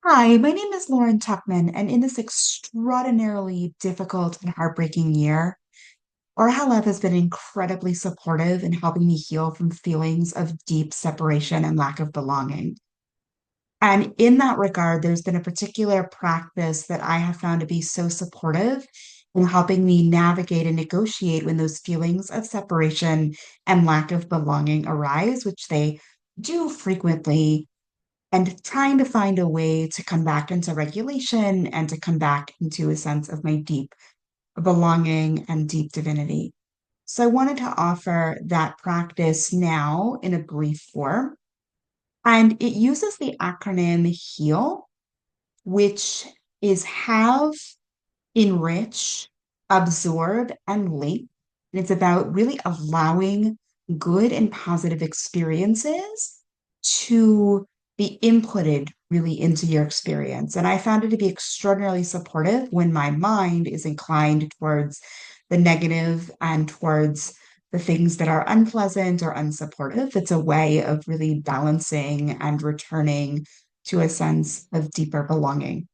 Hi, my name is Lauren Tuchman, and in this extraordinarily difficult and heartbreaking year, Or HaLev has been incredibly supportive in helping me heal from feelings of deep separation and lack of belonging. And in that regard, there's been a particular practice that I have found to be so supportive in helping me navigate and negotiate when those feelings of separation and lack of belonging arise, which they do frequently, and trying to find a way to come back into regulation and to come back into a sense of my deep belonging and deep divinity. So I wanted to offer that practice now in a brief form. And it uses the acronym HEAL, which is have, enrich, absorb, and link. And it's about really allowing good and positive experiences to be inputted really into your experience. And I found it to be extraordinarily supportive when my mind is inclined towards the negative and towards the things that are unpleasant or unsupportive. It's a way of really balancing and returning to a sense of deeper belonging.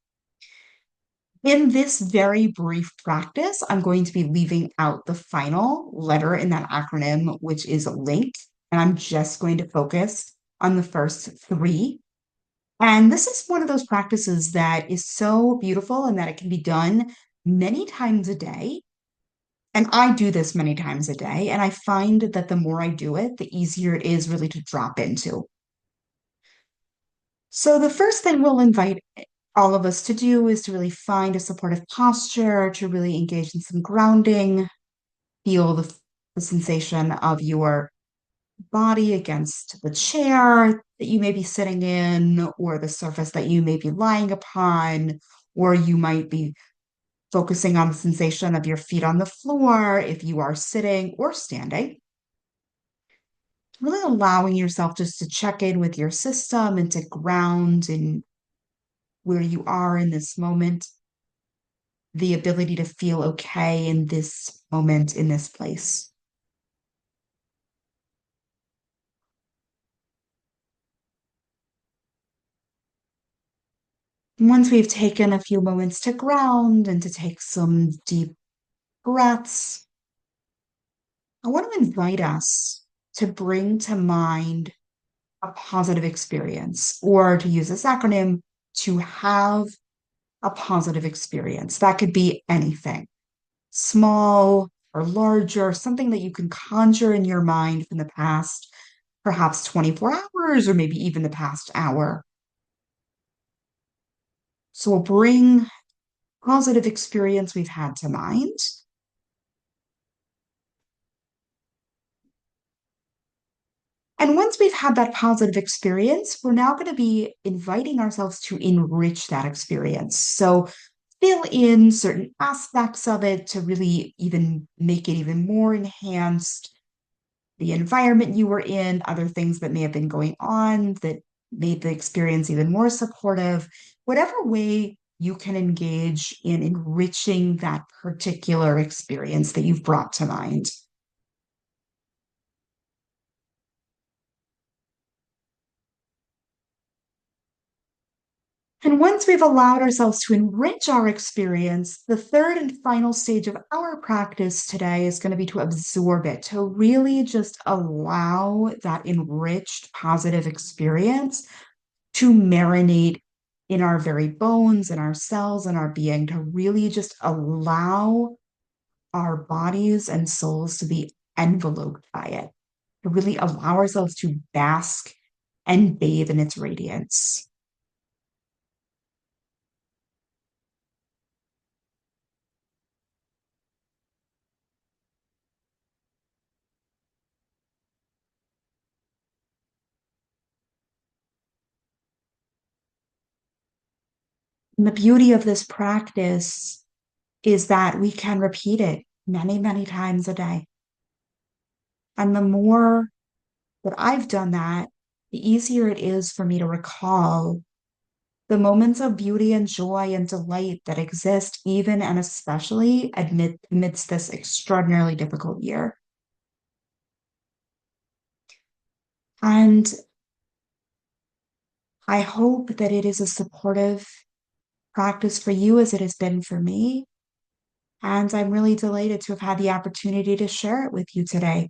In this very brief practice, I'm going to be leaving out the final letter in that acronym, which is link, and I'm just going to focus on the first three. And this is one of those practices that is so beautiful and that it can be done many times a day. And I do this many times a day, and I find that the more I do it, the easier it is really to drop into. So the first thing we'll invite all of us to do is to really find a supportive posture, to really engage in some grounding, feel the sensation of your body against the chair that you may be sitting in, or the surface that you may be lying upon, or you might be focusing on the sensation of your feet on the floor if you are sitting or standing. Really allowing yourself just to check in with your system and to ground in where you are in this moment, the ability to feel okay in this moment, in this place. Once we've taken a few moments to ground and to take some deep breaths, I want to invite us to bring to mind a positive experience, or to use this acronym, to have a positive experience. That could be anything, small or larger, something that you can conjure in your mind from the past, perhaps 24 hours, or maybe even the past hour. So we'll bring positive experience we've had to mind. And once we've had that positive experience, we're now going to be inviting ourselves to enrich that experience. So fill in certain aspects of it to really even make it even more enhanced. The environment you were in, other things that may have been going on that made the experience even more supportive, whatever way you can engage in enriching that particular experience that you've brought to mind. And once we've allowed ourselves to enrich our experience, the third and final stage of our practice today is going to be to absorb it, to really just allow that enriched positive experience to marinate in our very bones, in our cells, in our being, to really just allow our bodies and souls to be enveloped by it, to really allow ourselves to bask and bathe in its radiance. And the beauty of this practice is that we can repeat it many, many times a day. And the more that I've done that, the easier it is for me to recall the moments of beauty and joy and delight that exist, even and especially amidst this extraordinarily difficult year. And I hope that it is a supportive practice for you as it has been for me. And I'm really delighted to have had the opportunity to share it with you today.